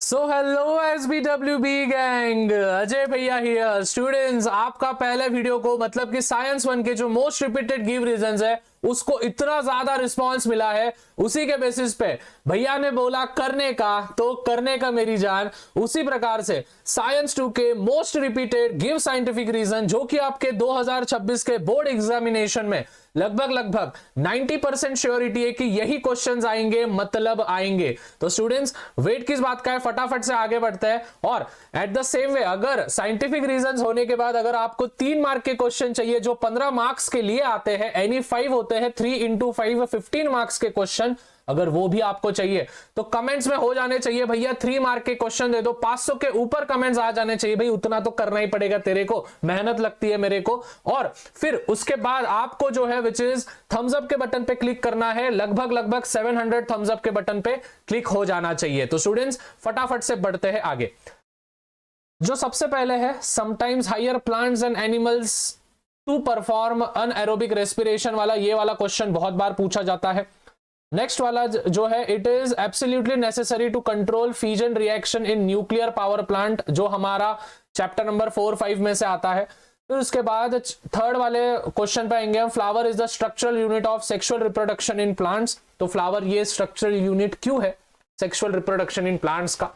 So hello SBWB gang, Ajay भैया here. Students, आपका पहले वीडियो को मतलब कि साइंस 1 के जो मोस्ट रिपीटेड गिव रीजंस है उसको इतना ज्यादा रिस्पांस मिला है, उसी के बेसिस पे भैया ने बोला करने का तो करने का मेरी जान। उसी प्रकार से साइंस 2 के most repeated give scientific reason जो कि आपके 2026 के बोर्ड एग्जामिनेशन में लगभग 90% श्योरिटी है कि यही क्वेश्चंस आएंगे, मतलब आएंगे। तो स्टूडेंट्स, वेट किस बात का है, फटाफट से आगे बढ़ते हैं। और एट द सेम वे, अगर साइंटिफिक रीजंस होने के बाद अगर आपको 3 मार्क के क्वेश्चन चाहिए जो 15 मार्क्स के लिए आते हैं, एनी 5 होते हैं, 3 into 5 15 मार्क्स के क्वेश्चन, अगर वो भी आपको चाहिए तो कमेंट्स में हो जाने चाहिए भैया 3 मार्क के क्वेश्चन दे दो। 500 के ऊपर कमेंट्स आ जाने चाहिए भाई, उतना तो करना ही पड़ेगा तेरे को, मेहनत लगती है मेरे को। और फिर उसके बाद आपको जो है विच इज थम्स अप के बटन पे क्लिक करना है। लगभग 700 थम्स अप के बटन पे क्लिक हो जाना चाहिए। तो स्टूडेंट्स, फटाफट से बढ़ते हैं आगे। जो सबसे पहले है, sometimes higher plants and animals to perform anaerobic respiration वाला, ये वाला क्वेश्चन बहुत बार पूछा जाता है। नेक्स्ट वाला जो है, it is absolutely necessary to control fusion reaction in nuclear power plant, जो हमारा चैप्टर नंबर 4-5 में से आता है। फिर उसके बाद थर्ड वाले क्वेश्चन पे आएंगे हम, flower is the structural unit of sexual reproduction in plants. तो फ्लावर ये स्ट्रक्चरल यूनिट क्यों है सेक्सुअल रिप्रोडक्शन इन प्लांट्स का।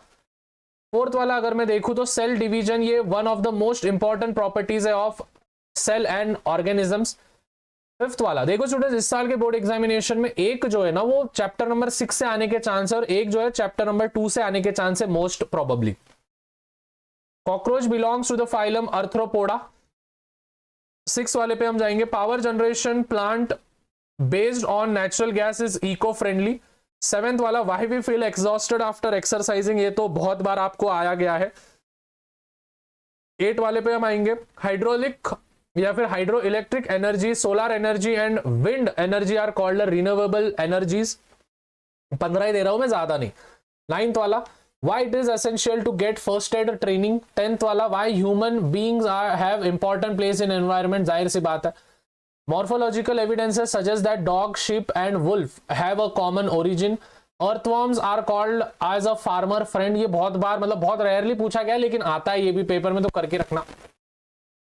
फोर्थ वाला अगर मैं देखूं तो सेल डिवीजन, ये one of the most important properties है of cell and organisms. Fifth वाला देखो स्टूडेंट्स, इस साल के बोर्ड एग्जामिनेशन में एक जो है ना वो चैप्टर नंबर 6 से आने के चांस है और एक जो है चैप्टर नंबर 2 से आने के चांस है most probably. Cockroach belongs to the phylum Arthropoda. 6 वाले पे हम जाएंगे, power generation plant based on natural gas is eco friendly. 7th वाला, why we feel exhausted after exercising, ये तो बहुत बार आपको आया गया है। 8 वाले पे हम आएंगे, हाइड्रोलिक या फिर hydro electric energy, solar energy and wind energy are called renewable energies. 15 ही दे रहा हूं मैं, ज्यादा नहीं। 9th वाला, why it is essential to get first aid training। 10th वाला, why human beings have important place in environment, जाहिर सी बात है। Morphological evidences suggest that dog, sheep and wolf have a common origin। Earthworms are called as a farmer friend, ये बहुत बार मतलब बहुत rarely पूछा गया लेकिन आता है ये भी पेपर में, तो करके रखना।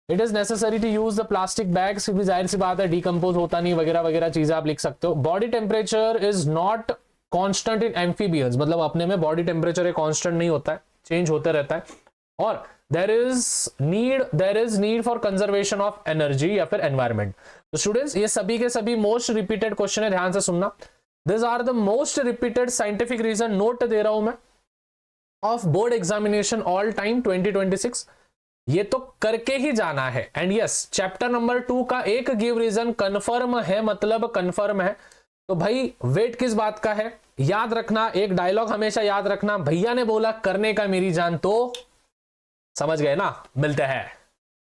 It is necessary to use the plastic bags, क्योंकि जाहिर सी बात है डिकम्पोज होता नहीं, वगैरह वगैरह चीजें आप लिख सकते हो। Body temperature is not constant in amphibians, मतलब अपने में बॉडी टेम्परेचर कांस्टेंट नहीं होता है, चेंज होते रहता है। और there is need for conservation of energy या फिर एनवायरमेंट। तो स्टूडेंट्स, ये सभी के सभी मोस्ट रिपीटेड क्वेश्चन है, ध्यान से सुनना। This are the most repeated scientific reason, note दे रहा हूं मैं, of board examination all time 2026। ये तो करके ही जाना है। एंड यस, चैप्टर नंबर 2 का एक गिव रीजन कंफर्म है, मतलब कंफर्म है। तो भाई वेट किस बात का है, याद रखना, एक डायलॉग हमेशा याद रखना, भैया ने बोला करने का मेरी जान, तो समझ गए ना। मिलते हैं।